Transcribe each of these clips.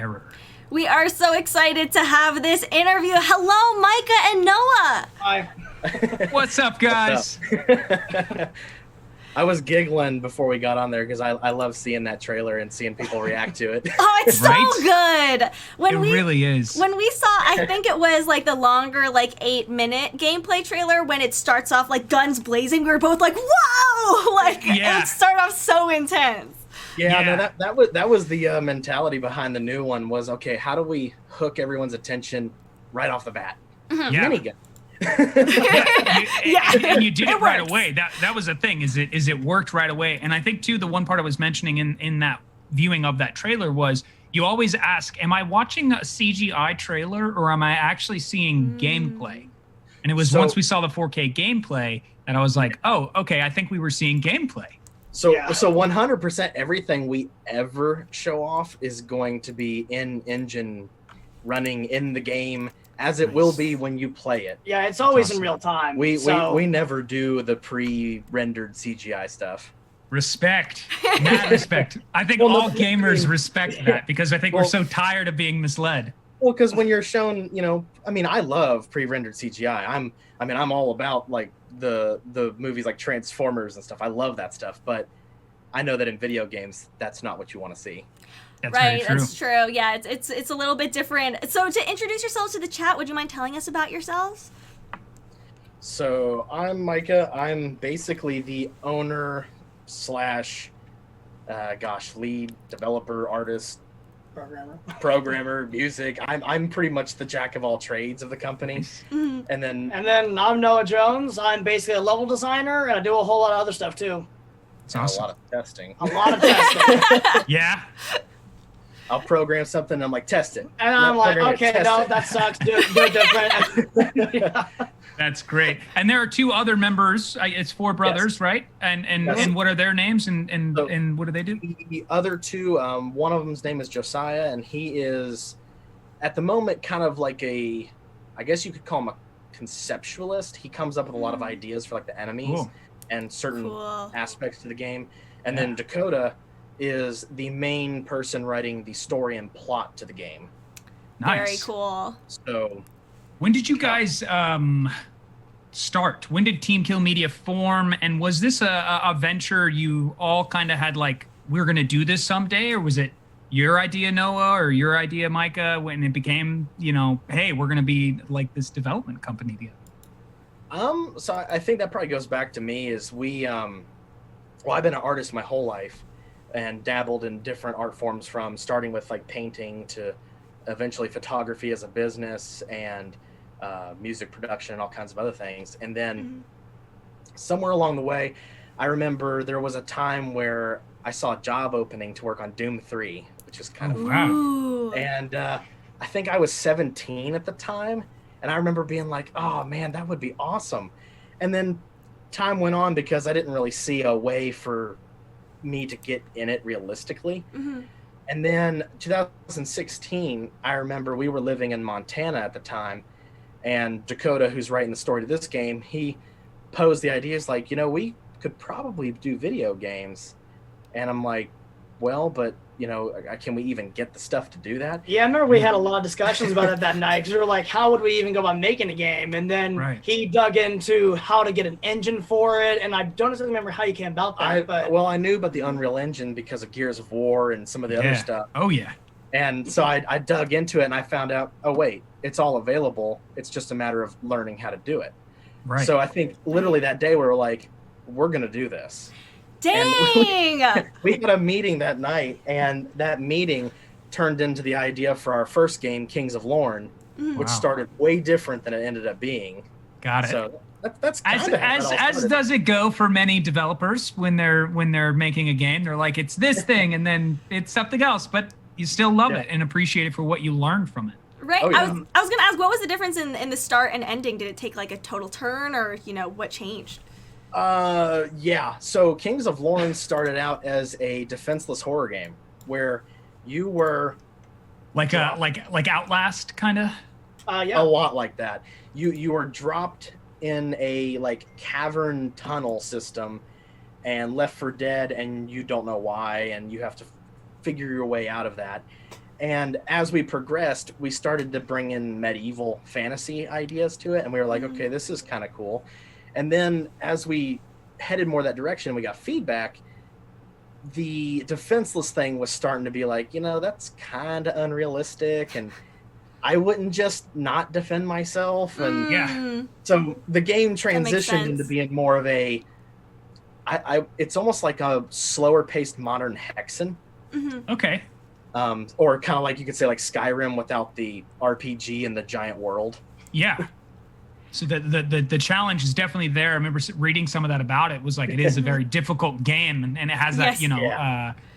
terror. We are so excited to have this interview. Hello, Micah and Noah. Hi. What's up, guys? What's up? I was giggling before we got on there because I love seeing that trailer and seeing people react to it. Oh, it's so good. It really is. When we saw, I think it was like the longer, like 8-minute gameplay trailer when it starts off like guns blazing, we were both like, whoa! Like, it started off so intense. Yeah. No, that was the mentality behind the new one was, okay, how do we hook everyone's attention right off the bat? Mm-hmm. Yeah. Minigun. And you did it right away. That was the thing, is it worked right away. And I think too, the one part I was mentioning in that viewing of that trailer was you always ask, am I watching a CGI trailer or am I actually seeing gameplay? And it was once we saw the 4K gameplay that I was like, oh, okay, I think we were seeing gameplay. So 100% everything we ever show off is going to be in engine running in the game, as it will be when you play it. Yeah, it's always in real time. We never do the pre-rendered CGI stuff. Respect. Mad respect. I think all gamers respect that because I think we're so tired of being misled. Well, because when you're shown, I love pre-rendered CGI. I'm all about like the movies like Transformers and stuff. I love that stuff, but I know that in video games, that's not what you want to see. That's right, that's true. Yeah, it's a little bit different. So to introduce yourselves to the chat, would you mind telling us about yourselves? So I'm Micah. I'm basically the owner / lead developer, artist, programmer, music. I'm pretty much the jack of all trades of the company. Mm-hmm. And then I'm Noah Jones. I'm basically a level designer, and I do a whole lot of other stuff too. It's awesome. A lot of testing. Yeah. I'll program something and I'm like, test it. And I'm like, okay, no, that sucks. Do it different. That's great. And there are two other members. It's four brothers, right? And what are their names and what do they do? The other two, one of them's name is Josiah, and he is, at the moment, kind of like I guess you could call him a conceptualist. He comes up with a lot of ideas for like the enemies and certain aspects to the game. And then Dakota is the main person writing the story and plot to the game. Nice. Very cool. So, when did you guys start? When did TeamKill Media form? And was this a venture you all kind of had like, we're going to do this someday? Or was it your idea, Noah, or your idea, Micah, when it became, hey, we're going to be like this development company together? So I think that probably goes back to me is I've been an artist my whole life and dabbled in different art forms, from starting with like painting to eventually photography as a business and music production and all kinds of other things. And then somewhere along the way, I remember there was a time where I saw a job opening to work on Doom 3, which is kind of fun. And I think I was 17 at the time. And I remember being like, oh man, that would be awesome. And then time went on because I didn't really see a way for me to get in it realistically. And then 2016, I remember we were living in Montana at the time, and Dakota, who's writing the story to this game, he posed the ideas like, we could probably do video games. And I'm like, well, but can we even get the stuff to do that? Yeah, I remember we had a lot of discussions about it that night, because we were like, how would we even go about making a game? And then he dug into how to get an engine for it, and I don't exactly remember how you came about that. I knew about the Unreal Engine because of Gears of War and some of the other stuff. Oh, yeah. And so I dug into it, and I found out, oh, wait, it's all available. It's just a matter of learning how to do it. Right. So I think literally that day we were like, we're going to do this. Dang! We had a meeting that night, and that meeting turned into the idea for our first game, Kings of Lorne, which started way different than it ended up being. Got it. So that's as does it go for many developers when they're making a game. They're like, it's this thing, and then it's something else, but you still love it and appreciate it for what you learned from it. Right. I was gonna ask, what was the difference in the start and ending? Did it take like a total turn, or what changed? So Kings of Lorne started out as a defenseless horror game where you were like Outlast kind of. A lot like that. You were dropped in a like cavern tunnel system and left for dead, and you don't know why, and you have to figure your way out of that. And as we progressed, we started to bring in medieval fantasy ideas to it. And we were like, okay, this is kind of cool. And then as we headed more that direction, we got feedback. The defenseless thing was starting to be like, that's kind of unrealistic. And I wouldn't just not defend myself. And so the game transitioned into being more of a, it's almost like a slower paced modern Hexen. Okay. Or kind of like you could say like Skyrim without the RPG and the giant world. Yeah. So the challenge is definitely there. I remember reading some of that about it. It was like, it is a very difficult game, and it has that,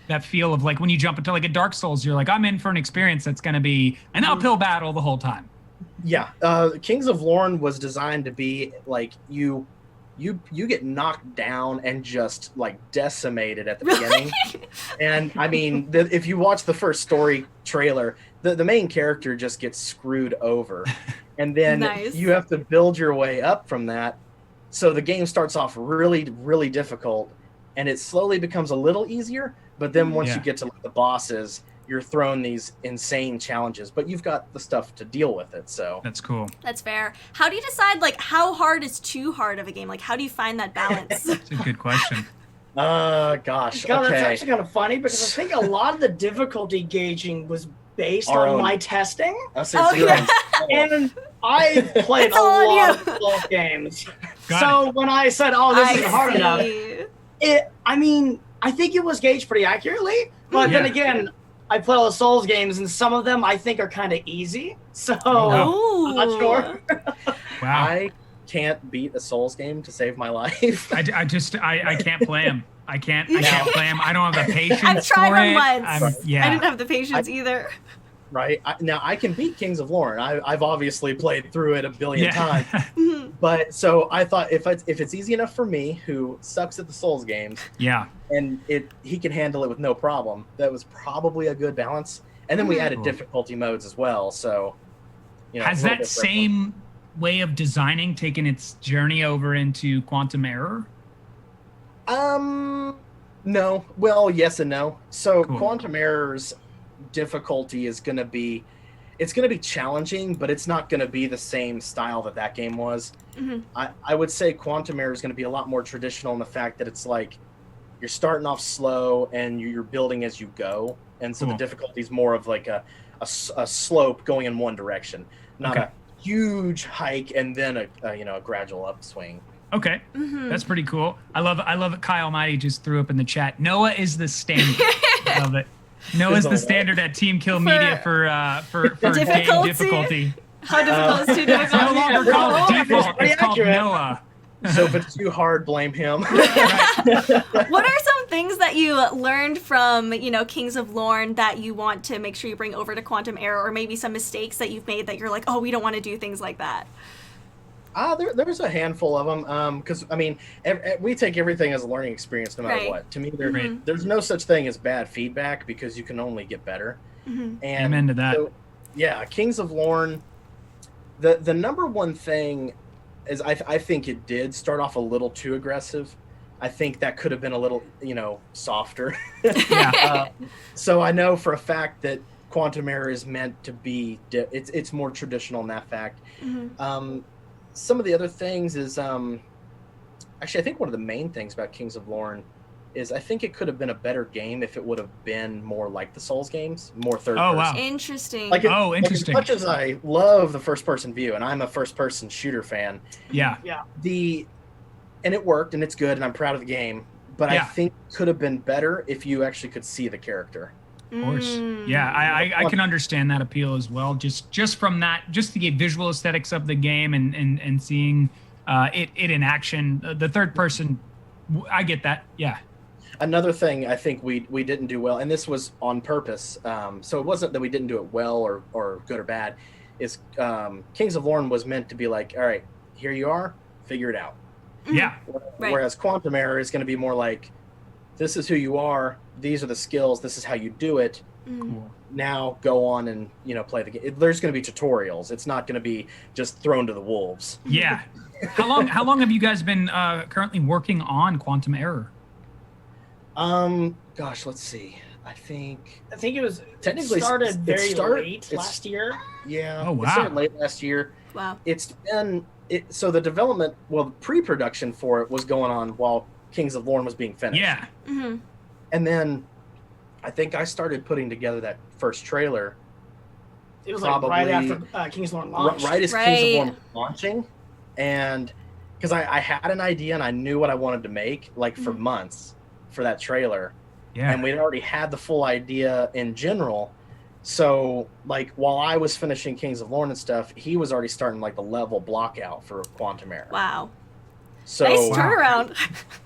that feel of like when you jump into like a Dark Souls, you're like, I'm in for an experience that's going to be an uphill battle the whole time. Yeah. Kings of Lorne was designed to be like you get knocked down and just like decimated at the beginning. And I mean, if you watch the first story trailer, the main character just gets screwed over. And then you have to build your way up from that. So the game starts off really, really difficult, and it slowly becomes a little easier. But then once you get to the bosses, you're thrown these insane challenges, but you've got the stuff to deal with it. So that's cool. That's fair. How do you decide like how hard is too hard of a game? Like how do you find that balance? That's a good question. Gosh. God, that's actually kind of funny because I think a lot of the difficulty gauging was based on my testing. And I played a lot of Souls games. So when I said, this isn't hard enough, I think it was gauged pretty accurately. But then again, I play all the Souls games, and some of them I think are kind of easy. So I'm not sure. Wow. I can't beat a Souls game to save my life. I can't play them. I can't play them. I don't have the patience. I've tried for them it. once. I didn't have the patience either. Right. Now I can beat Kings of Lorne. I've obviously played through it a billion times. But so I thought if it's easy enough for me, who sucks at the Souls games, and he can handle it with no problem, that was probably a good balance. And then we added difficulty modes as well. So has that same way of designing taken its journey over into Quantum Error? No. Well, yes and no. So Quantum Error's difficulty is going to be challenging, but it's not going to be the same style that game was. I would say Quantum Error is going to be a lot more traditional in the fact that it's like you're starting off slow and you're building as you go, and so the difficulty is more of like a slope going in one direction, not a huge hike and then a gradual upswing. Okay, that's pretty cool. I love it. Kyle Mighty just threw up in the chat, Noah is the standard. Love it. Noah's the standard at TeamKill Media for game difficulty. How difficult is too difficult? It's no longer called default. It's called Noah. So if it's too hard, blame him. What are some things that you learned from, Kings of Lorne that you want to make sure you bring over to Quantum Error, or maybe some mistakes that you've made that you're like, we don't want to do things like that? There's a handful of them, because we take everything as a learning experience, no matter what. To me, there's no such thing as bad feedback because you can only get better. And amen to that. So, Kings of Lorne. The number one thing is I think it did start off a little too aggressive. I think that could have been a little softer. So I know for a fact that Quantum Error is meant to be it's more traditional in that fact. Some of the other things is actually I think one of the main things about Kings of Lorne is I think it could have been a better game if it would have been more like the Souls games, more third person. Wow. Interesting. Interesting. Like as much as I love the first person view, and I'm a first person shooter fan. And it worked, and it's good, and I'm proud of the game. But I think it could have been better if you actually could see the character. Of course. I can understand that appeal as well. Just from that, just the visual aesthetics of the game and seeing it in action. The third person, I get that. Yeah. Another thing I think we didn't do well, and this was on purpose, so it wasn't that we didn't do it well or good or bad, is Kings of Lorne was meant to be like, all right, here you are, figure it out. Yeah. Whereas Quantum Error is going to be more like, this is who you are, these are the skills, this is how you do it. Cool. Now go on and play the game. There's going to be tutorials. It's not going to be just thrown to the wolves. Yeah. How long have you guys been currently working on Quantum Error? Gosh, let's see. I think it was technically started very late last year. Yeah. Oh, wow. It started late last year. Wow. It's been so the development, the pre-production for it was going on while Kings of Lorne was being finished. Yeah. Mm-hmm. And then I think I started putting together that first trailer. It was like right after Kings of Lorne launched. Right as Kings of Lorne was launching. And because I had an idea and I knew what I wanted to make like for months for that trailer. Yeah. And we'd already had the full idea in general. So like while I was finishing Kings of Lorne and stuff, he was already starting like the level block out for Quantum Era. Wow. So nice turnaround.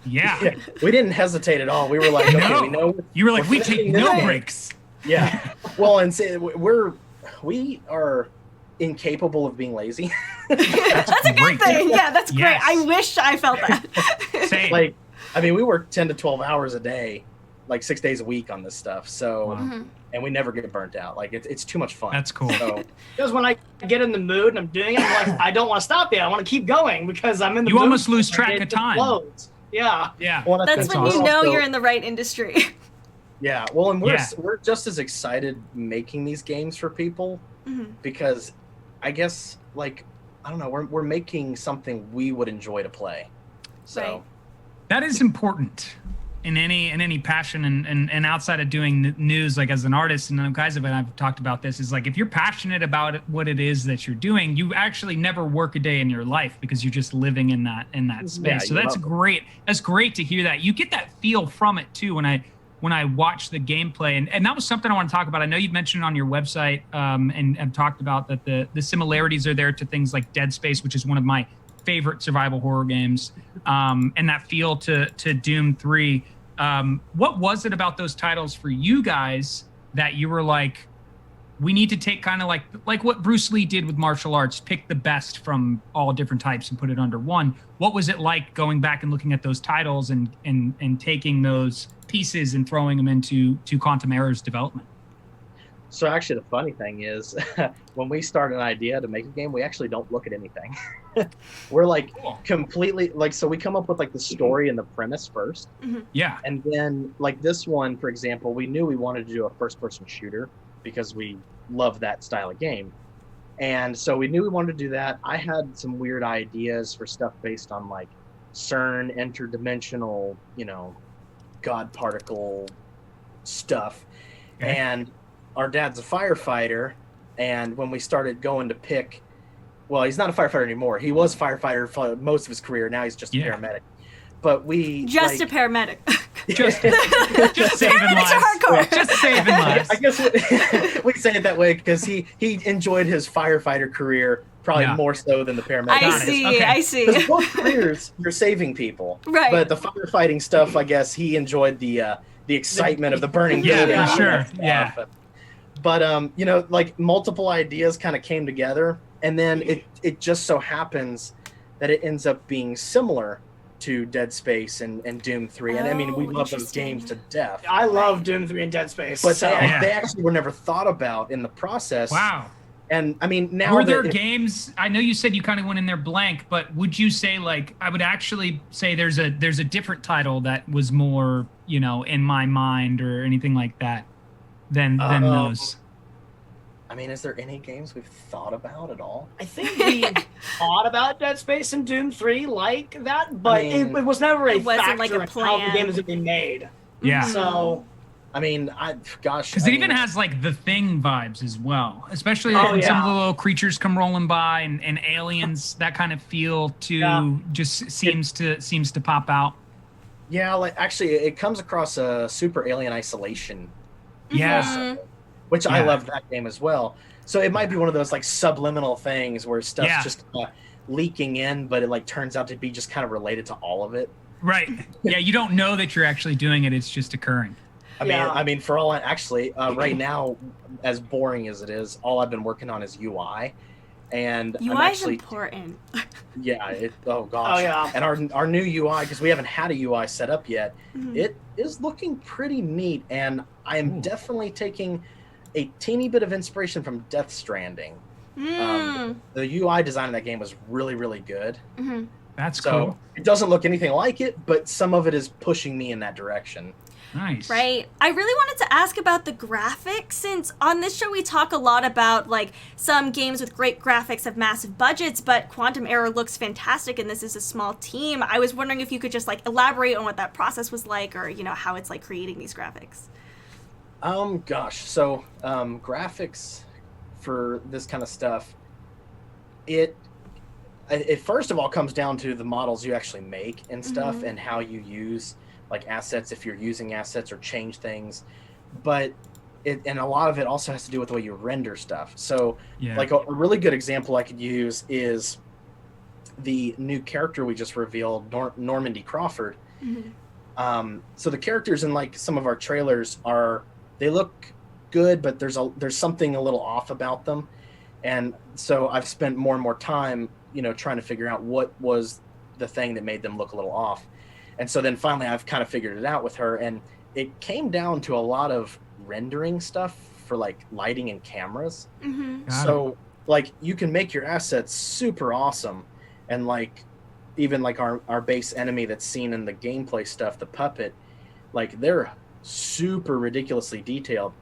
Yeah. We didn't hesitate at all. We were like, okay, we know. You were like, we take no breaks. Yeah. Well, and we are incapable of being lazy. That's a good thing. Yeah, that's great. Yes. I wish I felt that. Same. Like, I mean, we work 10 to 12 hours a day, like 6 days a week on this stuff. So, and we never get burnt out. Like, it's too much fun. That's cool. So, because when I get in the mood and I'm doing it, I'm like, I don't want to stop yet. I want to keep going because I'm in the mood. You almost lose track of time. Flows. Yeah. Yeah. Well, that's when you know you're in the right industry. Yeah. Well, and we're just as excited making these games for people because I guess, like, I don't know, we're making something we would enjoy to play. So right. That is important in any passion and outside of doing news, like as an artist, and guys and I've talked about this, is like if you're passionate about what it is that you're doing, you actually never work a day in your life because you're just living in that space. Yeah, so that's great. That's great to hear that. You get that feel from it too when I watch the gameplay, and that was something I want to talk about. I know you've mentioned it on your website and have talked about that the similarities are there to things like Dead Space, which is one of my favorite survival horror games, and that feel to Doom 3. What was it about those titles for you guys that you were like, we need to take kind of like what Bruce Lee did with martial arts, pick the best from all different types and put it under one? What was it like going back and looking at those titles and taking those pieces and throwing them into Quantum Era's development? So actually the funny thing is when we start an idea to make a game, we actually don't look at anything. We're like completely like, so we come up with like the story and the premise first. Yeah. And then like this one, for example, we knew we wanted to do a first person shooter because we love that style of game. And so we knew we wanted to do that. I had some weird ideas for stuff based on like CERN, interdimensional, God particle stuff. Okay. And our dad's a firefighter, and when we started going to pick, well, he's not a firefighter anymore. He was a firefighter for most of his career. Now he's just a paramedic. But we a paramedic. Just saving lives. Hardcore. Just saving lives. I guess we say it that way because he enjoyed his firefighter career probably more so than the paramedic. I see. Because both careers, you're saving people. Right. But the firefighting stuff, I guess he enjoyed the excitement of the burning building. Yeah, for sure. Yeah. But like multiple ideas kind of came together, and then it just so happens that it ends up being similar to Dead Space and Doom 3. And I mean, we love those games to death. I love Doom 3 and Dead Space. But they actually were never thought about in the process. Wow. And I mean, now were there games? I know you said you kind of went in there blank, but would you say like I would actually say there's a different title that was more in my mind or anything like that than those? I mean, is there any games we've thought about at all? I think we thought about Dead Space and Doom 3 like that, but it was never a factor like a in how the game was being made. Yeah. So, I mean, because it even has like the Thing vibes as well, especially when some of the little creatures come rolling by and aliens. That kind of feel too just seems to pop out. Yeah, like actually, it comes across a Super Alien Isolation. Yeah. Which I love that game as well. So it might be one of those like subliminal things where stuff's just leaking in, but it like turns out to be just kind of related to all of it. Right. Yeah, you don't know that you're actually doing it. It's just occurring. I mean, for all right now, as boring as it is, all I've been working on is UI. And UI is important. Oh gosh. And our new UI, because we haven't had a UI set up yet, it is looking pretty neat. And I am definitely taking a teeny bit of inspiration from Death Stranding. The UI design of that game was really, really good. That's cool. It doesn't look anything like it, but some of it is pushing me in that direction. Nice. Right. I really wanted to ask about the graphics, since on this show we talk a lot about like some games with great graphics have massive budgets, but Quantum Error looks fantastic and this is a small team. I was wondering if you could just like elaborate on what that process was like, or how it's like creating these graphics. Gosh. So graphics for this kind of stuff, it first of all comes down to the models you actually make and stuff, and how you use like assets, if you're using assets, or change things. But and a lot of it also has to do with the way you render stuff. So like a really good example I could use is the new character we just revealed, Normandy Crawford. So the characters in like some of our trailers they look good, but there's something a little off about them. And so I've spent more and more time, trying to figure out what was the thing that made them look a little off. And so then finally I've kind of figured it out with her, and it came down to a lot of rendering stuff for like lighting and cameras. So like you can make your assets super awesome, and like even like our base enemy that's seen in the gameplay stuff, the puppet, like they're super ridiculously detailed.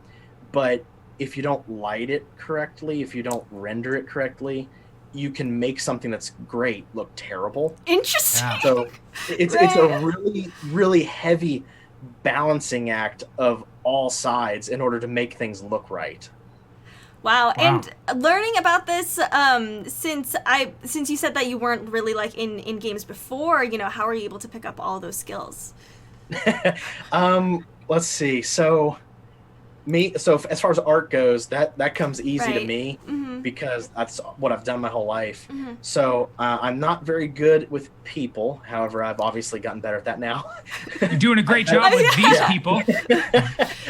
But if you don't light it correctly, if you don't render it correctly, you can make something that's great look terrible. Interesting. Yeah. So it's a really, really heavy balancing act of all sides in order to make things look right. Wow. And learning about this, since you said that you weren't really like in games before, how are you able to pick up all those skills? Let's see. So as far as art goes, that comes easy to me, because that's what I've done my whole life. So I'm not very good with people. However, I've obviously gotten better at that now. You're doing a great job with these people.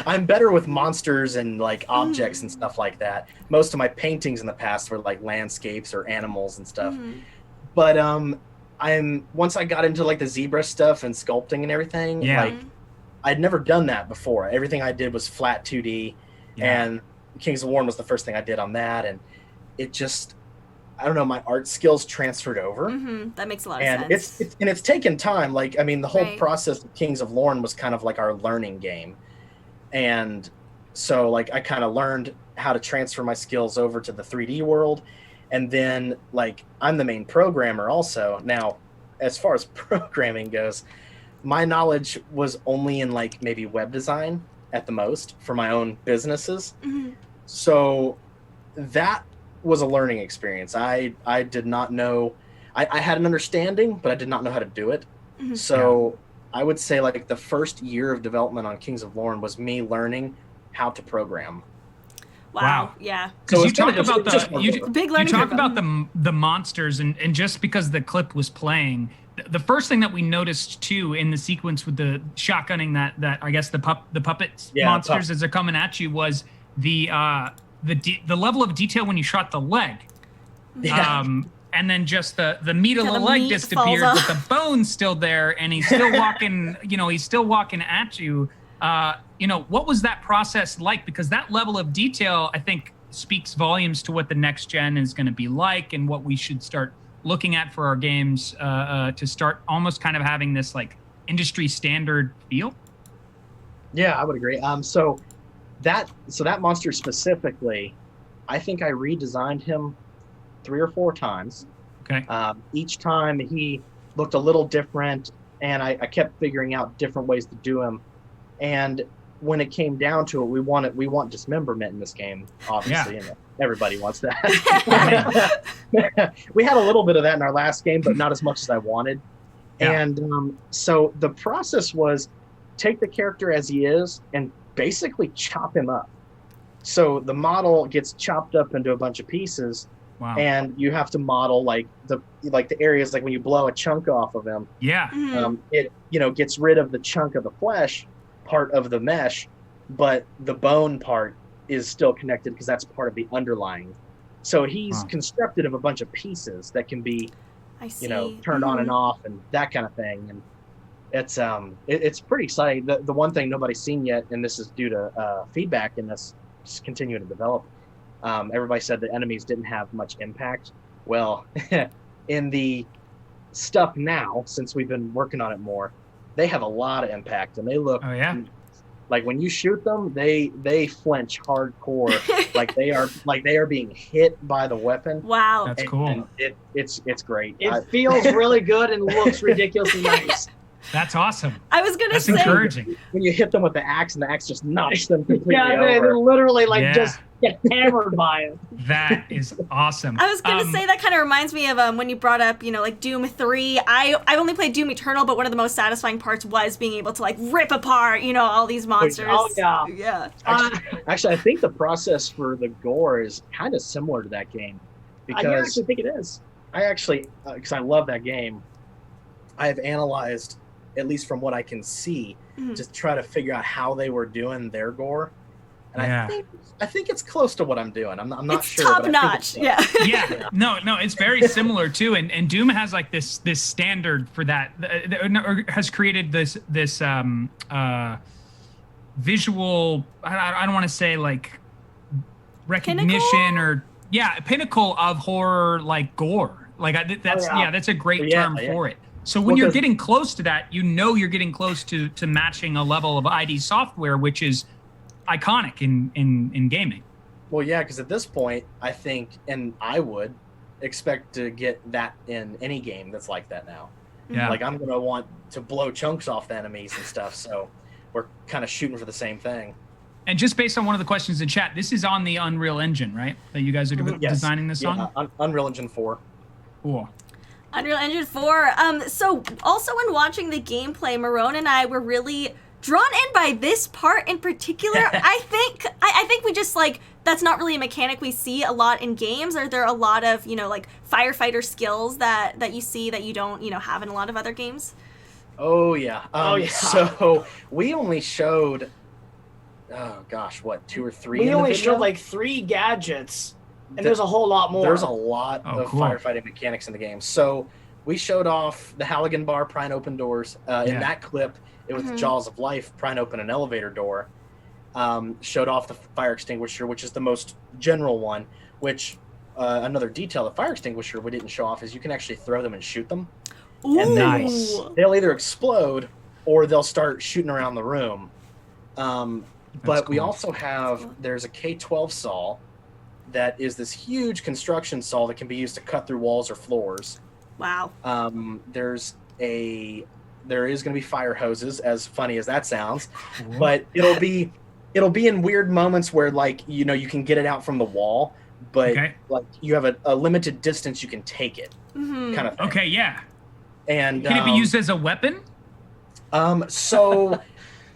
I'm better with monsters and like objects and stuff like that. Most of my paintings in the past were like landscapes or animals and stuff. But once I got into like the zebra stuff and sculpting and everything, like I'd never done that before. Everything I did was flat 2D, and Kings of War was the first thing I did on that, and it just, I don't know, my art skills transferred over. That makes a lot of sense. It's taken time. Like, I mean, the whole process of Kings of Lorne was kind of like our learning game. And so like I kind of learned how to transfer my skills over to the 3D world. And then like I'm the main programmer also. Now, as far as programming goes, my knowledge was only in like maybe web design at the most for my own businesses. So that was a learning experience. I did not know, I had an understanding, but I did not know how to do it. So I would say like the first year of development on Kings of Lorne was me learning how to program. Wow. Yeah. Because So you talk about big learning you talk curve. about the monsters, and just because the clip was playing, the first thing that we noticed too in the sequence with the shotgunning that I guess the puppet monsters as they're coming at you was the level of detail when you shot the leg. And then just the meat of the leg disappeared, but the bone's still there, and he's still walking. He's still walking at you. What was that process like? Because that level of detail, I think, speaks volumes to what the next gen is going to be like, and what we should start looking at for our games to start almost kind of having this like industry standard feel. Yeah, I would agree. So that monster specifically, I think I redesigned him 3 or 4 times. Okay. Each time he looked a little different, and I kept figuring out different ways to do him. And when it came down to it, we want dismemberment in this game, obviously. And everybody wants that. We had a little bit of that in our last game, but not as much as I wanted. And so the process was take the character as he is and basically chop him up. So the model gets chopped up into a bunch of pieces. Wow. And you have to model like the areas, like when you blow a chunk off of him. It gets rid of the chunk of the flesh part of the mesh, but the bone part is still connected because that's part of the underlying. So he's constructed of a bunch of pieces that can be turned on and off and that kind of thing. And it's pretty exciting. The one thing nobody's seen yet, and this is due to feedback in this just continuing to develop, everybody said the enemies didn't have much impact. Well, in the stuff now, since we've been working on it more, they have a lot of impact, and they look Like when you shoot them, they flinch hardcore, like they are being hit by the weapon. Wow, that's cool. And it's great. It feels really good and looks ridiculously nice. That's awesome. I was gonna That's say encouraging. When you hit them with the axe, and the axe just knocks them completely Yeah, they over. literally like just get hammered by it. That is awesome. I was gonna say that kind of reminds me of when you brought up, you know, like Doom 3. I've only played Doom Eternal, but one of the most satisfying parts was being able to like rip apart, you know, all these monsters. Oh yeah, yeah. Actually, I think the process for the gore is kind of similar to that game, because I actually think it is. I actually, because I love that game, I have analyzed, at least from what I can see, just try to figure out how they were doing their gore, and I think it's close to what I'm doing. I'm not sure. Top but notch. I think Yeah. No, it's very similar too. And Doom has like this standard for that, or has created this visual. I don't want to say like recognition Pinnacle? or pinnacle of horror like gore. Like that's a great term for it. So when you're getting close to that, you know you're getting close to matching a level of ID software, which is iconic in gaming. Well, yeah, because at this point, I think, and I would expect to get that in any game that's like that now. Yeah. Like I'm gonna want to blow chunks off the enemies and stuff, so we're kind of shooting for the same thing. And just based on one of the questions in chat, this is on the Unreal Engine, right? That you guys are designing this on? Unreal Engine 4. Cool. Unreal Engine 4. So also when watching the gameplay, Marone and I were really drawn in by this part in particular. I think we just like, that's not really a mechanic we see a lot in games. Are there a lot of, you know, like firefighter skills that you see that you don't, you know, have in a lot of other games? Oh yeah. So we only showed, oh gosh, what, 2 or 3? We only showed like 3 gadgets, and there's a whole lot more. There's a lot of firefighting mechanics in the game. So we showed off the Halligan bar, pry and open doors. In that clip, it was the Jaws of Life, pry and open an elevator door. Showed off the fire extinguisher, which is the most general one, which another detail, the fire extinguisher we didn't show off is you can actually throw them and shoot them. Ooh. And Nice. they'll either explode or they'll start shooting around the room. But we also have, there's a K-12 saw that is this huge construction saw that can be used to cut through walls or floors. Wow. There is going to be fire hoses, as funny as that sounds, but it'll be in weird moments where, like, you know, you can get it out from the wall, but like you have a limited distance you can take it, kind of thing. Okay, yeah. And can it be used as a weapon? So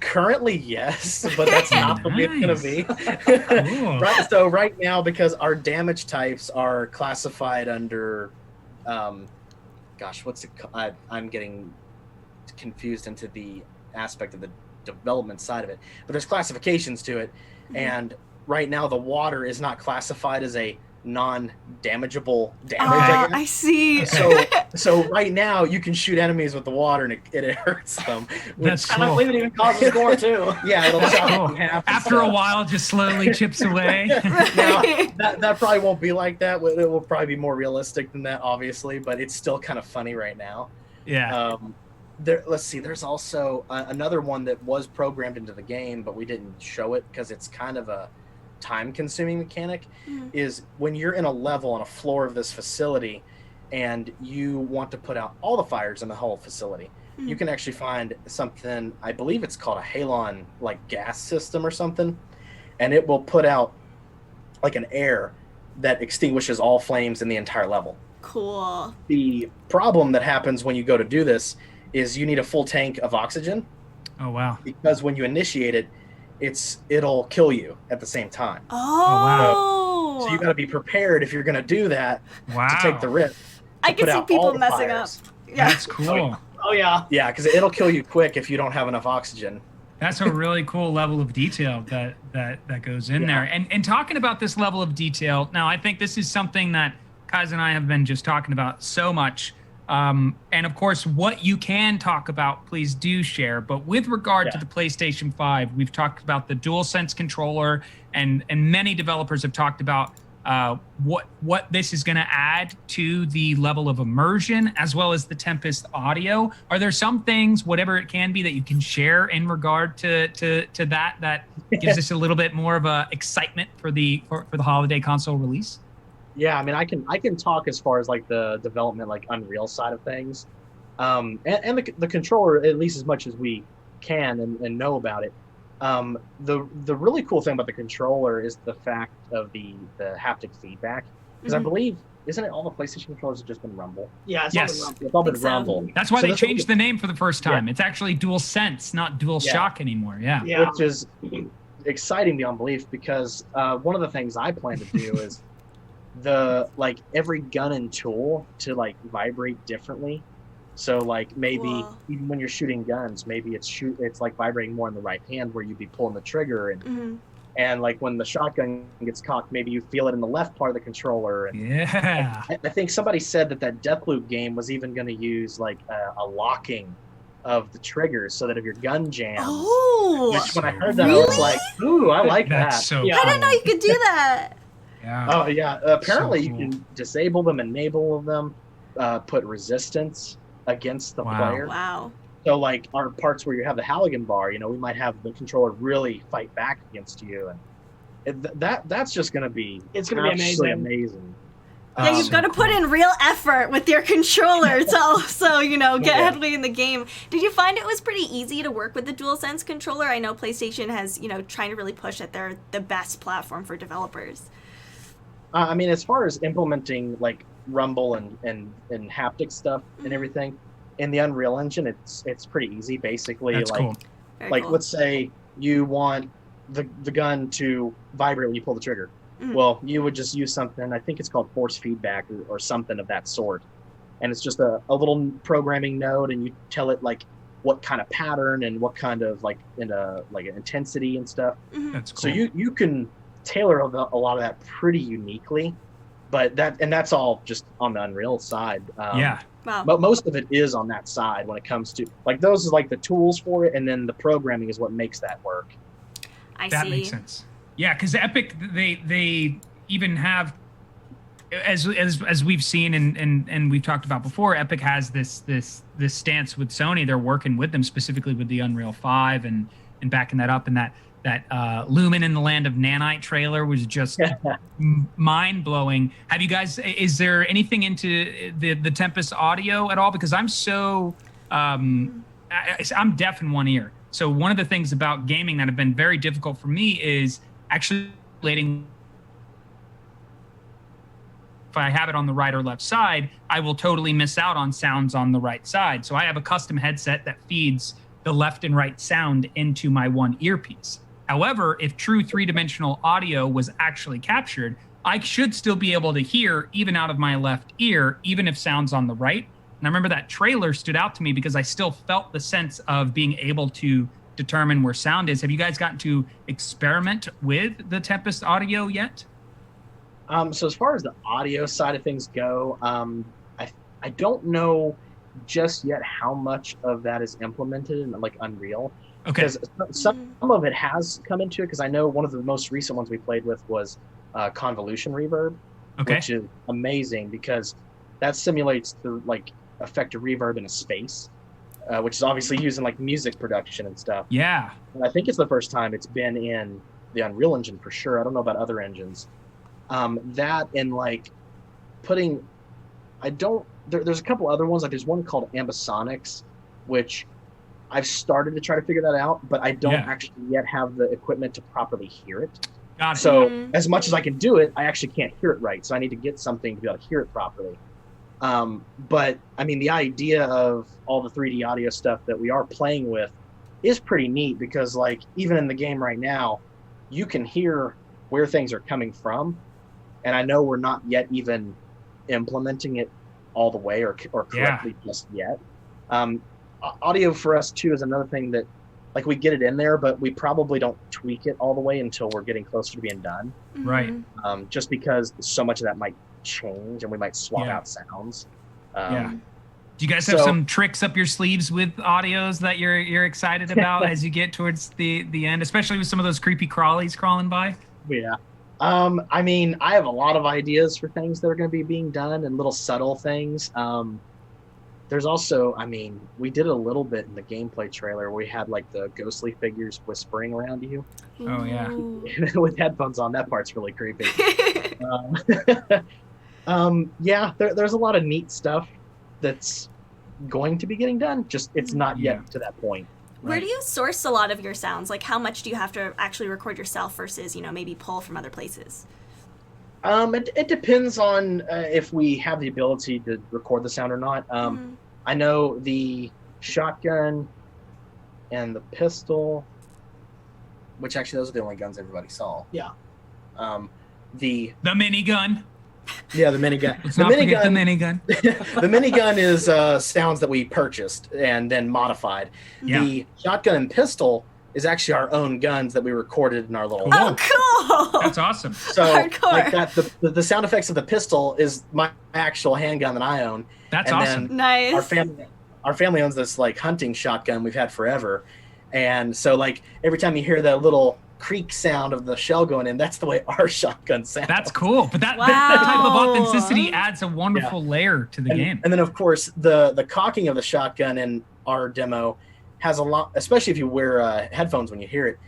currently, yes, but that's not the way it's going to be. Cool. Right. So right now, because our damage types are classified under, what's it? I'm getting confused into the aspect of the development side of it, but there's classifications to it, and right now the water is not classified as a non-damageable damage. I see. So right now you can shoot enemies with the water and it hurts them. That's And I cool. believe it even causes gore too. Yeah, it'll chop Cool. in half. After a while, just slowly chips away. Now, that probably won't be like that. It will probably be more realistic than that, obviously, but it's still kind of funny right now. Yeah. Let's see. There's also another one that was programmed into the game, but we didn't show it because it's kind of a time-consuming mechanic. Is when you're in a level on a floor of this facility, and you want to put out all the fires in the whole facility, you can actually find something. I believe it's called a halon, like gas system or something, and it will put out like an air that extinguishes all flames in the entire level. Cool. The problem that happens when you go to do this is you need a full tank of oxygen. Oh, wow. Because when you initiate it, it'll kill you at the same time. Oh. So you got to be prepared if you're going to do that to take the risk. I can see people messing up. Yeah. That's cool. Oh yeah. Yeah, because it'll kill you quick if you don't have enough oxygen. That's a really cool level of detail that goes in there. And talking about this level of detail, now I think this is something that Kais and I have been just talking about so much. And of course, what you can talk about, please do share. But with regard to the PlayStation 5, we've talked about the DualSense controller, and many developers have talked about what this is going to add to the level of immersion as well as the Tempest audio. Are there some things, whatever it can be, that you can share in regard to that gives us a little bit more of a excitement for the holiday console release? Yeah, I mean, I can talk as far as like the development, like Unreal side of things, and the controller, at least as much as we can and know about it. The really cool thing about the controller is the fact of the haptic feedback, because I believe, isn't it all the PlayStation controllers have just been Rumble? Yeah, it's yes. all been It's all been Rumble. That's why they changed the name for the first time. It's actually Dual Sense, not Dual Shock anymore. Yeah. Which is exciting beyond belief, because one of the things I plan to do is every gun and tool to like vibrate differently. So like maybe even when you're shooting guns, maybe it's like vibrating more in the right hand where you'd be pulling the trigger, and like when the shotgun gets cocked, maybe you feel it in the left part of the controller. And I think somebody said that Deathloop game was even going to use like a locking of the triggers so that if your gun jams. Which when I heard that, I was like, ooh, I like that. So I didn't know you could do that. Yeah. Oh yeah. Apparently So cool. you can disable them, enable them, put resistance against the player. Wow. So like our parts where you have the Halligan bar, we might have the controller really fight back against you, and that's just going to be amazing. Yeah, you've got to put in real effort with your controller to also, get heavily in the game. Did you find it was pretty easy to work with the DualSense controller? I know PlayStation has, trying to really push that they're the best platform for developers. I mean, as far as implementing like Rumble and haptic stuff and everything in the Unreal Engine, it's pretty easy. Basically, that's cool. Very cool. Let's say you want the gun to vibrate when you pull the trigger. Well, you would just use something, I think it's called force feedback or something of that sort. And it's just a little programming node, and you tell it like what kind of pattern and what kind of like intensity and stuff. That's cool. So you can tailor a lot of that pretty uniquely, but that's all just on the Unreal side. Wow. But most of it is on that side when it comes to like those are like the tools for it, and then the programming is what makes that work. That makes sense. Yeah, because Epic, they even have, as we've seen and we've talked about before, Epic has this stance with Sony. They're working with them specifically with the Unreal 5 and backing that up. And that Lumen in the Land of Nanite trailer was just mind blowing. Have you guys? Is there anything into the Tempest audio at all? Because I'm so I'm deaf in one ear. So one of the things about gaming that have been very difficult for me is actually relating. If I have it on the right or left side, I will totally miss out on sounds on the right side. So I have a custom headset that feeds the left and right sound into my one earpiece. However, if true three-dimensional audio was actually captured, I should still be able to hear even out of my left ear, even if sound's on the right. And I remember that trailer stood out to me because I still felt the sense of being able to determine where sound is. Have you guys gotten to experiment with the Tempest audio yet? So as far as the audio side of things go, I don't know just yet how much of that is implemented in like Unreal. Okay. Because some of it has come into it, because I know one of the most recent ones we played with was convolution reverb, which is amazing because that simulates the like effect of reverb in a space, which is obviously used in like music production and stuff. Yeah. And I think it's the first time it's been in the Unreal Engine for sure. I don't know about other engines. That and like putting, there's a couple other ones. Like there's one called Ambisonics, which I've started to try to figure that out, but I don't actually yet have the equipment to properly hear it. Got it. So as much as I can do it, I actually can't hear it right. So I need to get something to be able to hear it properly. But I mean, the idea of all the 3D audio stuff that we are playing with is pretty neat, because like even in the game right now, you can hear where things are coming from. And I know we're not yet even implementing it all the way or correctly just yet. Audio for us too is another thing that like we get it in there, but we probably don't tweak it all the way until we're getting closer to being done. Right. Just because so much of that might change and we might swap out sounds. Do you guys have some tricks up your sleeves with audios that you're excited about as you get towards the end, especially with some of those creepy crawlies crawling by? Yeah. I mean, I have a lot of ideas for things that are going to be being done and little subtle things. There's also, I mean, we did a little bit in the gameplay trailer where we had like the ghostly figures whispering around you. Oh, yeah. With headphones on. That part's really creepy. Yeah, there's a lot of neat stuff that's going to be getting done. Just it's not yet to that point. Where do you source a lot of your sounds? Like, how much do you have to actually record yourself versus, maybe pull from other places? It depends on if we have the ability to record the sound or not. I know the shotgun and the pistol, which actually those are the only guns everybody saw. Yeah. The minigun. Yeah, the minigun. Let's not forget the minigun. The minigun is sounds that we purchased and then modified. Yeah. The shotgun and pistol is actually our own guns that we recorded in our little. Oh, cool! That's awesome. So, like that, the sound effects of the pistol is my actual handgun that I own. That's and awesome. Then nice. Our family owns this like hunting shotgun we've had forever, and so like every time you hear that little creak sound of the shell going in, that's the way our shotgun sounds. That's cool. But that type of authenticity adds a wonderful layer to the game. And then of course the cocking of the shotgun in our demo has a lot, especially if you wear headphones when you hear it,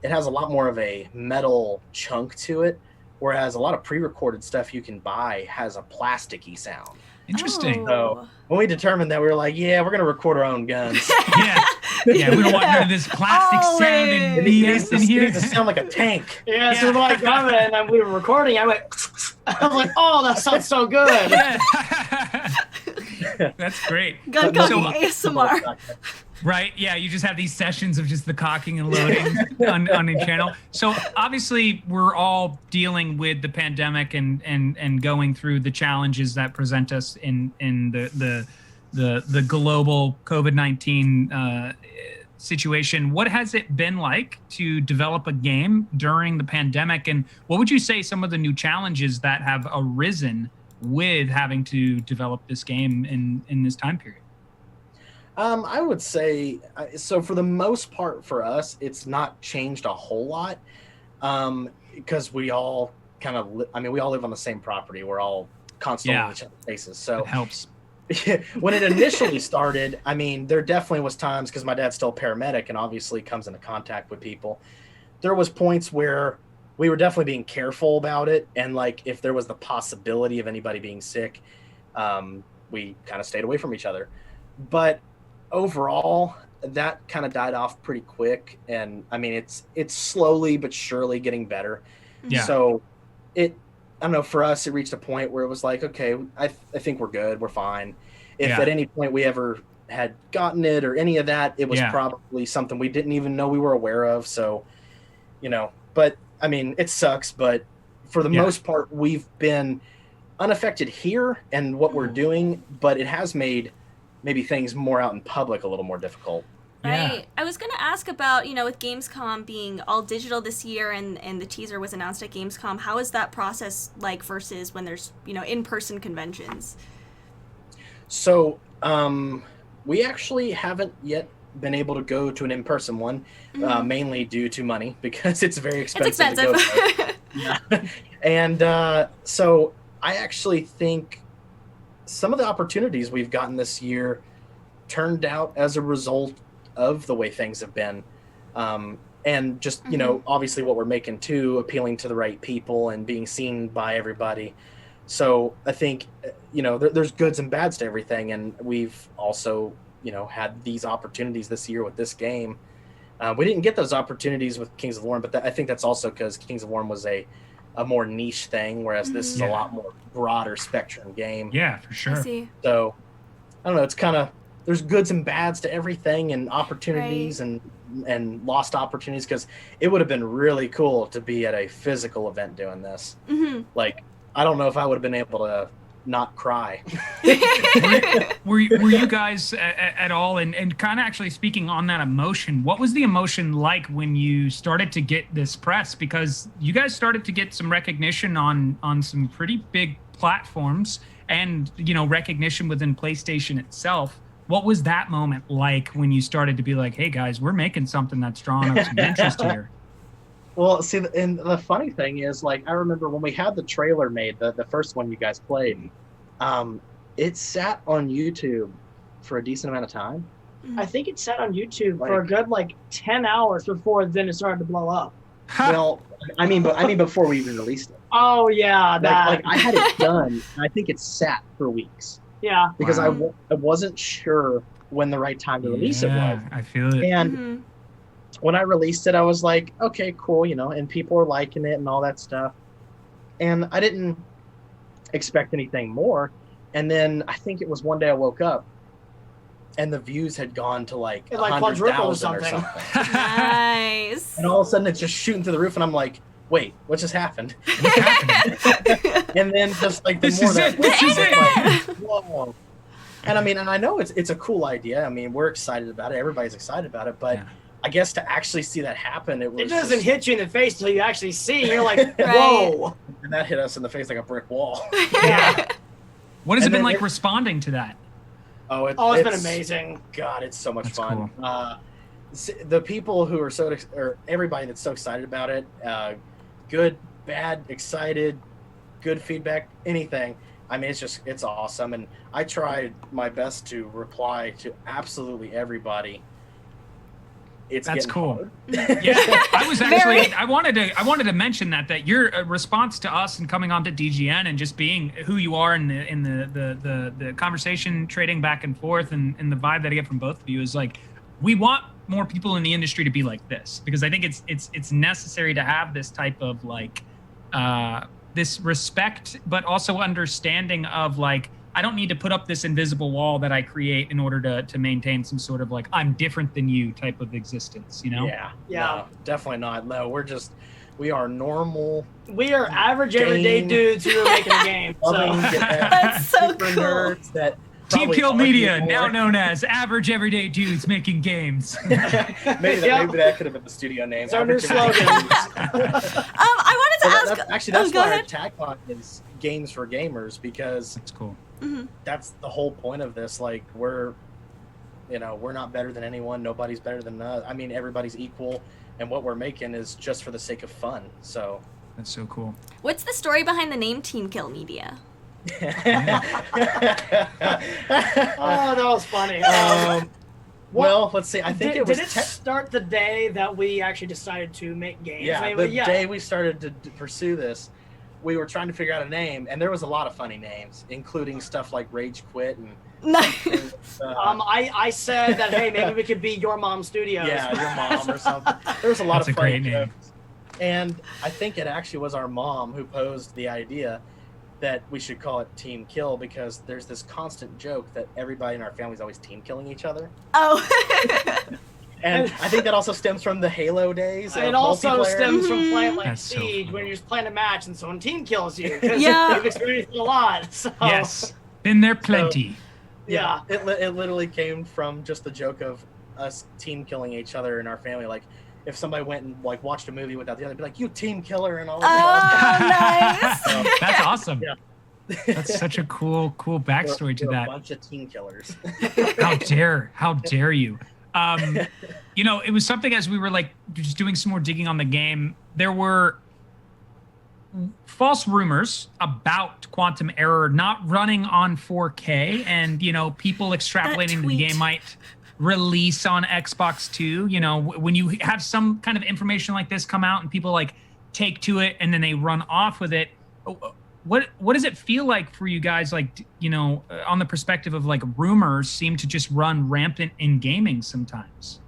it has a lot more of a metal chunk to it, whereas a lot of pre-recorded stuff you can buy has a plasticky sound. Interesting. So when we determined that, we were like, yeah, we're going to record our own guns. Yeah, we don't want none of this plastic sound and BS in here. It needs to sound like a tank. Yeah, so like and then we were recording, I went, I was like, oh, that sounds so good. Yeah. That's great. Gun cocking ASMR. Right, yeah, you just have these sessions of just the cocking and loading on a channel. So obviously we're all dealing with the pandemic and going through the challenges that present us in the global COVID-19 situation. What has it been like to develop a game during the pandemic, and what would you say some of the new challenges that have arisen with having to develop this game in this time period? I would say, so for the most part for us, it's not changed a whole lot because we all kind of, we all live on the same property. We're all constantly in each other's faces. So it helps. When it initially started, there definitely was times, because my dad's still a paramedic and obviously comes into contact with people. There was points where we were definitely being careful about it. And like, if there was the possibility of anybody being sick, we kind of stayed away from each other. But overall, that kind of died off pretty quick, and it's slowly but surely getting better. Yeah. So I don't know, for us it reached a point where it was like, okay, I think we're good, we're fine. If at any point we ever had gotten it or any of that, it was probably something we didn't even know we were aware of. So but it sucks, but for the most part we've been unaffected here and what we're doing, but it has made maybe things more out in public a little more difficult. Right. I was going to ask about, with Gamescom being all digital this year and the teaser was announced at Gamescom, how is that process like versus when there's, in-person conventions? So, we actually haven't yet been able to go to an in-person one, mainly due to money, because it's very expensive. To go there. And so I actually think some of the opportunities we've gotten this year turned out as a result of the way things have been. And just, obviously what we're making too, appealing to the right people and being seen by everybody. So I think, there's goods and bads to everything. And we've also, had these opportunities this year with this game. We didn't get those opportunities with Kings of War, but I think that's also because Kings of War was a more niche thing, whereas this is a lot more broader spectrum game. Yeah, for sure. So I don't know, it's kind of, there's goods and bads to everything, and opportunities and lost opportunities, because it would have been really cool to be at a physical event doing this. Like, I don't know if I would have been able to not cry. were you guys at all, and kind of actually speaking on that emotion, what was the emotion like when you started to get this press? Because you guys started to get some recognition on some pretty big platforms, and recognition within PlayStation itself. What was that moment like when you started to be like, hey guys, we're making something that's drawing up some interest here? Well, see, and the funny thing is, like, I remember when we had the trailer made, the first one you guys played, it sat on YouTube for a decent amount of time. I think it sat on YouTube for a good 10 hours before then it started to blow up. Well, I mean before we even released it. Oh yeah, that. Like I had it done, and I think it sat for weeks. Yeah. Because I wasn't sure when the right time to release it was. I feel it. And when I released it, I was like, okay, cool, and people are liking it and all that stuff. And I didn't expect anything more. And then I think it was one day I woke up and the views had gone to like 100,000 or something. Nice. And all of a sudden it's just shooting through the roof and I'm like, wait, what just happened? What's happening? And then just like This is it. like, whoa. And I mean, and I know it's a cool idea. I mean, we're excited about it. Everybody's excited about it, but I guess to actually see that happen, it doesn't hit you in the face till you actually see. You're like, whoa. And that hit us in the face like a brick wall. Yeah. What has it been like responding to that? Oh, it's been amazing. God, it's so much That's fun. Cool. The people who are or everybody that's so excited about it, good, bad, excited, good feedback, anything. I mean, it's awesome. And I tried my best to reply to absolutely everybody. That's cool. Yeah, I was actually I wanted to mention that your response to us and coming on to DGN and just being who you are in the conversation, trading back and forth, and the vibe that I get from both of you is like, we want more people in the industry to be like this, because I think it's necessary to have this type of like this respect, but also understanding of like, I don't need to put up this invisible wall that I create in order to maintain some sort of like, I'm different than you type of existence, Yeah. No, definitely not. No, we are normal. We are average everyday dudes who are making a game. So. That's so cool. Nerds that TeamKill Media, now known as average everyday dudes making games. maybe that could have been the studio name. It's our new slogan. I wanted to ask. That's why our tagline is "Games for Gamers," because that's cool. That's the whole point of this. Like we're not better than anyone. Nobody's better than us. I mean, everybody's equal, and what we're making is just for the sake of fun. So that's so cool. What's the story behind the name TeamKill Media? Oh, that was funny. Well, let's see. I think did it start the day that we actually decided to make games? Yeah, the day we started to pursue this, we were trying to figure out a name, and there was a lot of funny names, including stuff like Rage Quit and. I said that hey, maybe we could be Your Mom Studios. Yeah, Your Mom or something. There was a lot That's of funny great name. jokes, and I think it actually was our mom who posed the idea that we should call it Team Kill, because there's this constant joke that everybody in our family is always team killing each other. Oh. And I think that also stems from the Halo days. It also stems from playing like Siege, when you're just playing a match and someone team kills you. Yeah. We've experienced a lot. So. Yes, been there plenty. Yeah. It literally came from just the joke of us team killing each other in our family. Like, if somebody went and like watched a movie without the other, be like, "You team killer," and all that. Nice. So, that's awesome. Yeah. That's such a cool backstory to that. A bunch of team killers. How dare you? It was something as we were like just doing some more digging on the game. There were false rumors about Quantum Error not running on 4K, and people extrapolating the game might release on Xbox 2. When you have some kind of information like this come out and people like take to it and then they run off with it, what does it feel like for you guys, like on the perspective of like rumors seem to just run rampant in gaming sometimes?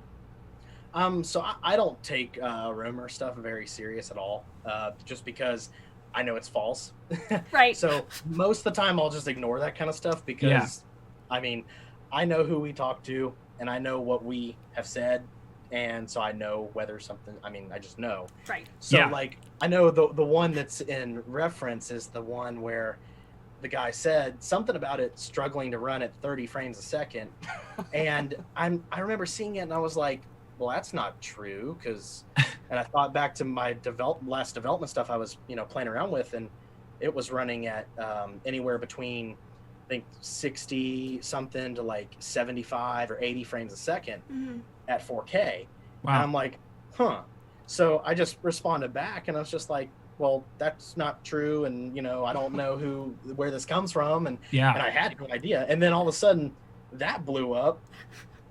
So I don't take rumor stuff very serious at all, just because I know it's false. Right. So most of the time I'll just ignore that kind of stuff, because I mean, I know who we talk to and I know what we have said, and so I know whether something, I just know. Right. So like, I know the one that's in reference is the one where the guy said something about it struggling to run at 30 frames a second. And I remember seeing it and I was like, well, that's not true, and I thought back to my last development stuff I was, playing around with, and it was running at anywhere between, I think 60 something to like 75 or 80 frames a second at 4K. Wow. And I'm like, huh. So I just responded back, and I was just like, well, that's not true, and I don't know where this comes from, and I had no idea. And then all of a sudden, that blew up,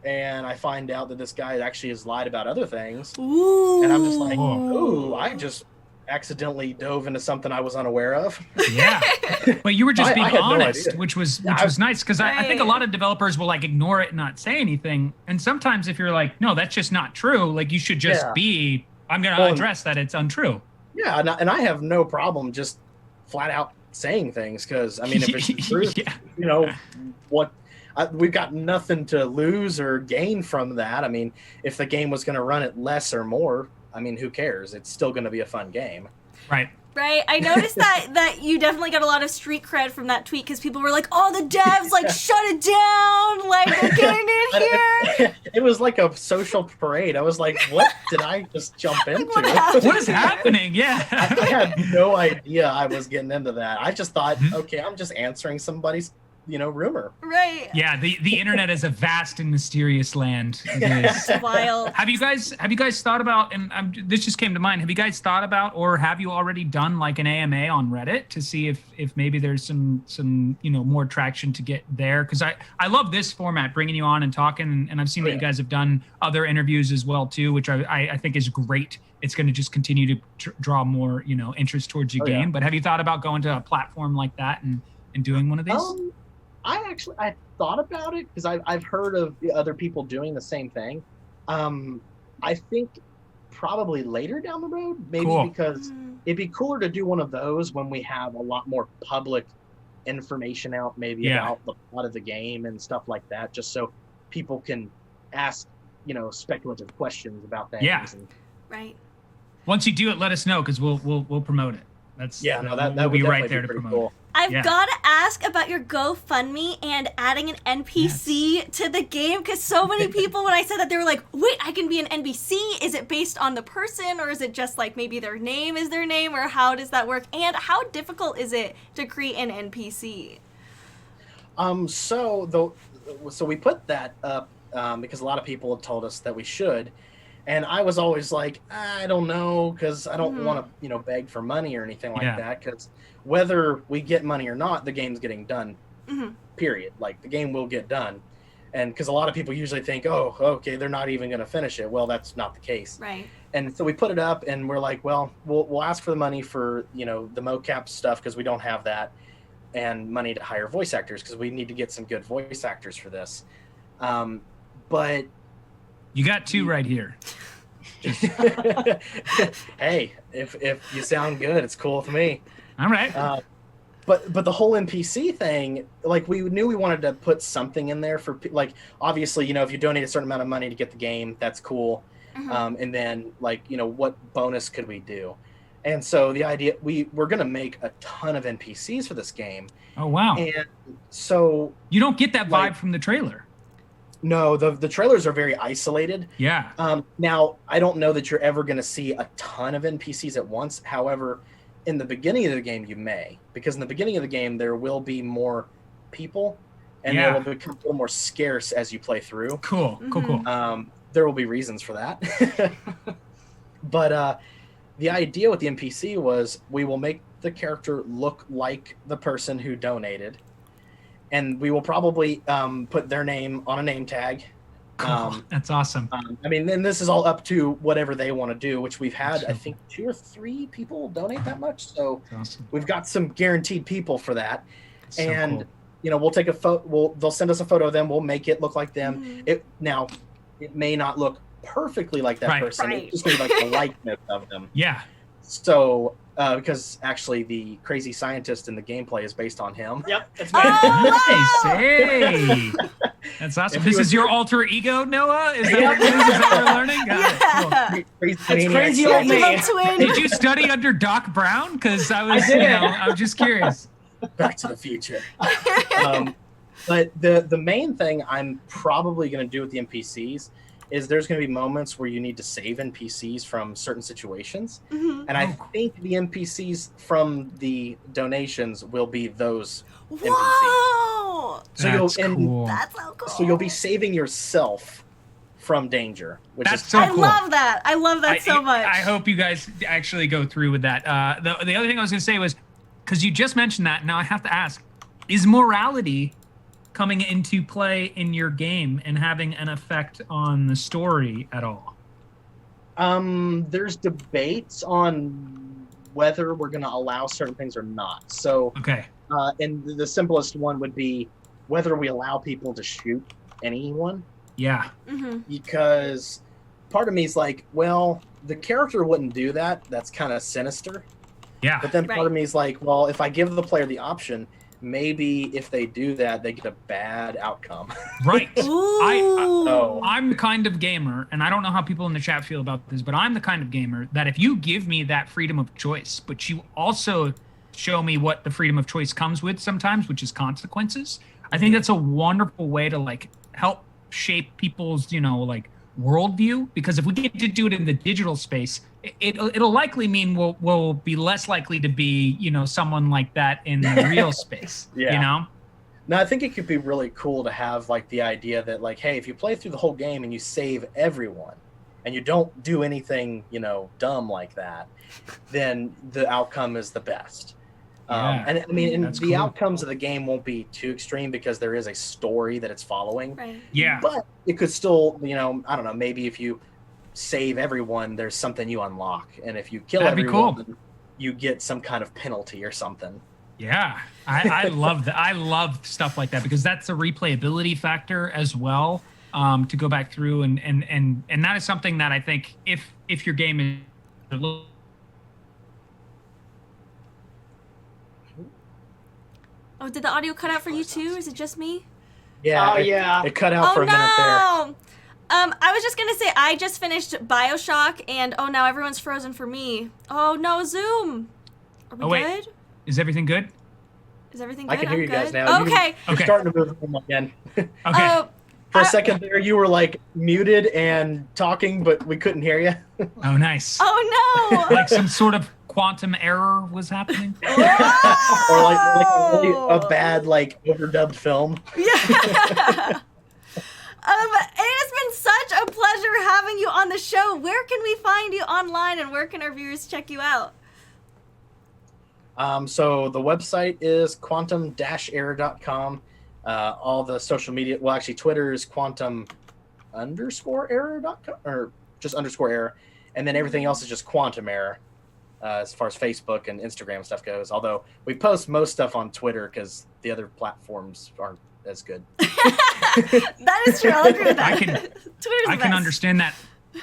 and I find out that this guy actually has lied about other things. Ooh. And I'm just like, ooh, I just accidentally dove into something I was unaware of. Yeah, but you were just being honest, no which was nice, because I think a lot of developers will like ignore it and not say anything. And sometimes if you're like, no, that's just not true, like you should just be, I'm going to address that it's untrue. Yeah, and I have no problem just flat out saying things, because I mean, if it's the truth, we've got nothing to lose or gain from that. I mean, if the game was going to run at less or more, I mean, who cares? It's still going to be a fun game. Right. I noticed that you definitely got a lot of street cred from that tweet, because people were like, oh, the devs, like, shut it down, like, we're getting in here. It was like a social parade. I was like, what did I just jump into? What is happening? Yeah. I had no idea I was getting into that. I just thought, okay, I'm just answering somebody's rumor. Right. Yeah, the internet is a vast and mysterious land. It is. Wild. Have you guys thought about, and this just came to mind, have you guys thought about, or have you already done like an AMA on Reddit to see if maybe there's some more traction to get there? Because I love this format, bringing you on and talking, and I've seen that you guys have done other interviews as well too, which I think is great. It's going to just continue to draw more interest towards your game. But have you thought about going to a platform like that and doing one of these? I thought about it, because I've heard of other people doing the same thing. I think probably later down the road, maybe, because it'd be cooler to do one of those when we have a lot more public information out, maybe about the plot of the game and stuff like that, just so people can ask, speculative questions about things. Yeah. Right. Once you do it, let us know, because we'll promote it. That would be be right there to promote. Cool. I've got to ask about your GoFundMe and adding an NPC to the game, because so many people, when I said that, they were like, wait, I can be an NPC? Is it based on the person, or is it just like maybe their name is their name, or how does that work? And how difficult is it to create an NPC? So we put that up because a lot of people have told us that we should. And I was always like, I don't know, because I don't want to, beg for money or anything like that. Because whether we get money or not, the game's getting done. Period. Like, the game will get done. And because a lot of people usually think, oh, okay, they're not even going to finish it. Well, that's not the case. Right. And so we put it up, and we're like, well, we'll ask for the money for the mocap stuff, because we don't have that, and money to hire voice actors, because we need to get some good voice actors for this. But you got two right here. Hey, if you sound good, it's cool with me. All right. But the whole NPC thing, like, we knew we wanted to put something in there for, like, obviously, if you donate a certain amount of money to get the game, that's cool. And then, like, what bonus could we do? And so the idea, we're going to make a ton of NPCs for this game. Oh, wow. And so you don't get that vibe from the trailer. No, the trailers are very isolated. Yeah. Now, I don't know that you're ever going to see a ton of NPCs at once. However, in the beginning of the game, you may. Because in the beginning of the game, there will be more people, and they will become a little more scarce as you play through. Cool. There will be reasons for that. But the idea with the NPC was we will make the character look like the person who donated. And we will probably put their name on a name tag. Cool. That's awesome. I mean, then this is all up to whatever they want to do, which we've had, I think, 2 or 3 people donate that much. So we've got some guaranteed people for that. So and, cool. We'll take a photo. They'll send us a photo of them. We'll make it look like them. It may not look perfectly like that person. It's just like the likeness of them. Yeah. So, because actually the crazy scientist in the gameplay is based on him. Yep, it's me. Nice. Hey, that's awesome. This is your alter ego, Noah? Is that what it is? Is that what we're learning? Got it. Cool. It's crazy old me. Did you study under Doc Brown? Because I was just curious. Back to the Future. But the main thing I'm probably going to do with the NPCs is there's going to be moments where you need to save NPCs from certain situations. And I think the NPCs from the donations will be those NPCs. So That's cool. That's so cool. So you'll be saving yourself from danger, which That's is so I cool. love that. I love that so much. I hope you guys actually go through with that. The other thing I was going to say was, because you just mentioned that, now I have to ask, is morality coming into play in your game and having an effect on the story at all? There's debates on whether we're going to allow certain things or not. So, Okay. and the simplest one would be whether we allow people to shoot anyone. Yeah. Because part of me is like, well, the character wouldn't do that. That's kind of sinister. Yeah. But then part of me is like, well, if I give the player the option, maybe if they do that, they get a bad outcome. Right. Ooh. I'm the kind of gamer, and I don't know how people in the chat feel about this, but I'm the kind of gamer that if you give me that freedom of choice, but you also show me what the freedom of choice comes with sometimes, which is consequences, I think that's a wonderful way to like help shape people's, you know, like worldview. Because if we get to do it in the digital space, it'll likely mean we'll be less likely to be, you know, someone like that in the real space. Yeah. You know? No, I think it could be really cool to have like the idea that like, hey, if you play through the whole game and you save everyone and you don't do anything, you know, dumb like that, then the outcome is the best. Yeah. And I mean, and That's the cool. outcomes of the game won't be too extreme because there is a story that it's following. Right. Yeah. But it could still, you know, I don't know, maybe if you save everyone, there's something you unlock. And if you kill That'd be everyone, cool. you get some kind of penalty or something. Yeah, I love that. I love stuff like that because that's a replayability factor as well. To go back through and that is something that I think if your game is Oh, did the audio cut out for you too? Is it just me? Yeah. Oh, yeah. It cut out for a minute there. I was just gonna say I just finished BioShock and oh now everyone's frozen for me. Oh no, Zoom. Are we wait. good? Is everything good? Is everything good? I can hear I'm you guys good. now. Okay. You're Okay. starting to move them again. Okay. For a second there, you were like muted and talking, but we couldn't hear you. Oh, nice. Oh no. Like some sort of quantum error was happening. Or like a, really, Oh. a bad like overdubbed film. Yeah. It has been such a pleasure having you on the show. Where can we find you online and where can our viewers check you out? So the website is quantum-error.com. All the social media, well, actually, Twitter is quantum_error.com or just _error, and then everything else is just quantum error. As far as Facebook and Instagram stuff goes, although we post most stuff on Twitter because the other platforms aren't as good. That is true. I'll agree with that. I can- Twitter's I the can best. understand that.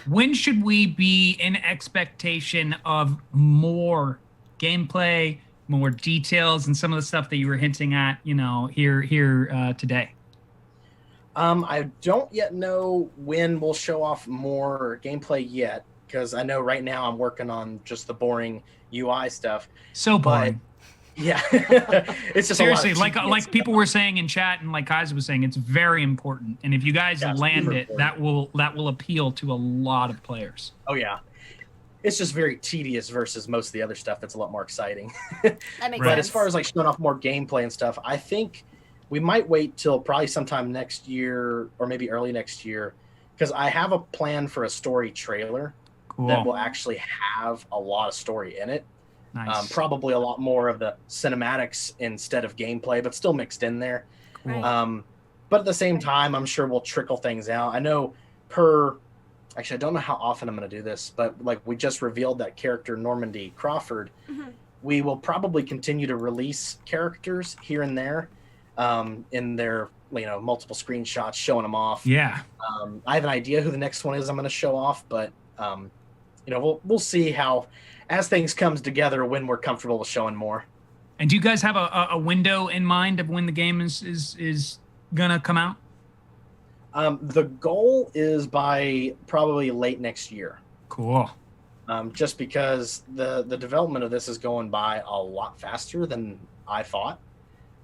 When should we be in expectation of more gameplay, more details, and some of the stuff that you were hinting at, you know, here today? I don't yet know when we'll show off more gameplay yet, because I know right now I'm working on just the boring UI stuff. So boring. Yeah, it's just Seriously, a lot of like people were saying in chat, and like Kaiser was saying, it's very important. And if you guys Yeah, it's land super it, that will appeal to a lot of players. Oh yeah, it's just very tedious versus most of the other stuff that's a lot more exciting. That makes Right. But sense. as far as like showing off more gameplay and stuff, I think we might wait till probably sometime next year or maybe early next year, because I have a plan for a story trailer Cool. that will actually have a lot of story in it. Nice. Probably a lot more of the cinematics instead of gameplay, but still mixed in there. Right. But at the same time, I'm sure we'll trickle things out. I know actually, I don't know how often I'm going to do this, but like we just revealed that character Normandy Crawford. Mhm. We will probably continue to release characters here and there in their, you know, multiple screenshots showing them off. Yeah. I have an idea who the next one is I'm going to show off, but you know, we'll see how as things comes together when we're comfortable with showing more. And do you guys have a window in mind of when the game is gonna come out? The goal is by probably late next year. Cool. Just because the development of this is going by a lot faster than I thought.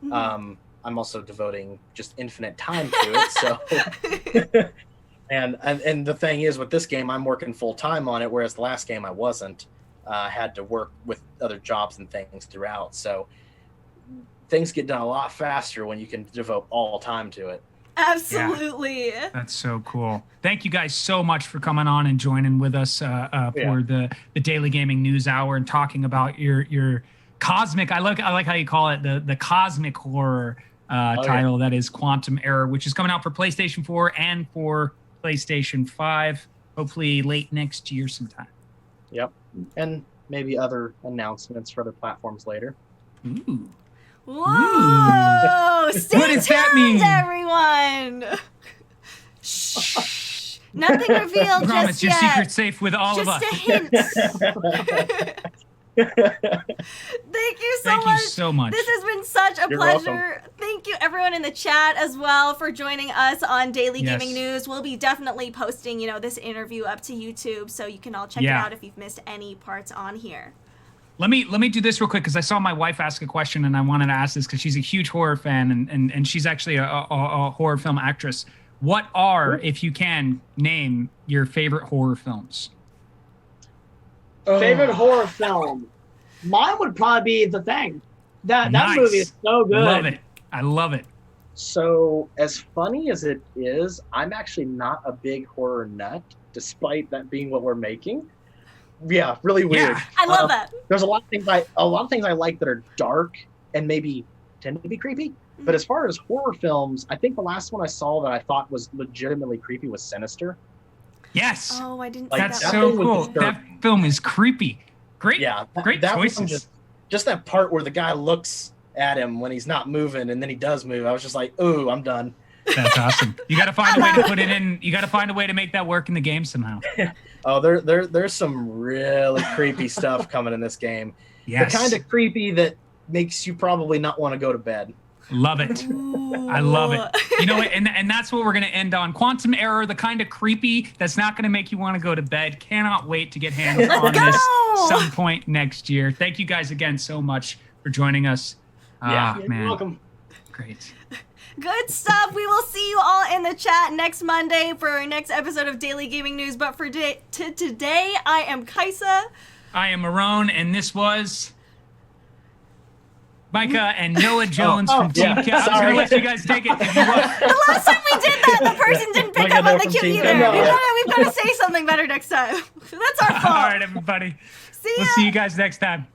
Mhm. I'm also devoting just infinite time to it. So, and the thing is with this game, I'm working full time on it, whereas the last game I wasn't. Had to work with other jobs and things throughout. So things get done a lot faster when you can devote all time to it. Absolutely. Yeah, that's so cool. Thank you guys so much for coming on and joining with us for the Daily Gaming News Hour and talking about your cosmic. I like how you call it the cosmic horror title that is Quantum Error, which is coming out for PlayStation 4 and for PlayStation 5, hopefully late next year sometime. Yep, and maybe other announcements for other platforms later. Ooh. Whoa! Stay What does that mean? Everyone. Shh. Nothing revealed Promise just your yet. secret safe with all of us. Just a hint. Thank you so much. This has been such a pleasure. Welcome. Thank you everyone in the chat as well for joining us on Daily Gaming News. We'll be definitely posting, this interview up to YouTube so you can all check it out if you've missed any parts on here. Let me do this real quick because I saw my wife ask a question and I wanted to ask this because she's a huge horror fan and she's actually a horror film actress. What are, if you can, name your favorite horror films? Favorite horror film? Mine would probably be The Thing. That Nice. movie is so good. Love it. I love it. So, as funny as it is, I'm actually not a big horror nut, despite that being what we're making. Yeah, really weird. Yeah. I love that. There's a lot of things I like that are dark and maybe tend to be creepy. But as far as horror films, I think the last one I saw that I thought was legitimately creepy was Sinister. Yes. Oh, I didn't. Like, That's see that so one. cool. That film is creepy. Great. Yeah, Great that choices. one just that part where the guy looks at him when he's not moving and then he does move. I was just like, ooh, I'm done. That's awesome. You got to find a way to put it in. You got to find a way to make that work in the game somehow. Oh, there's some really creepy stuff coming in this game. Yes. The kind of creepy that makes you probably not want to go to bed. Love it. I love it. You know what? And that's what we're going to end on. Quantum Error, the kind of creepy that's not going to make you want to go to bed. Cannot wait to get hands on this some point next year. Thank you guys again so much for joining us. You're Man. welcome. Great. Good stuff. We will see you all in the chat next Monday for our next episode of Daily Gaming News. But for today, I am Kaisa. I am Marrone, and this was Micah and Noah Jones from TeamKill. I was going to let you guys take it if you want. The last time we did that, the person didn't pick up on the cue either. We've got to say something better next time. That's our fault. All right, everybody. See ya. We'll see you guys next time.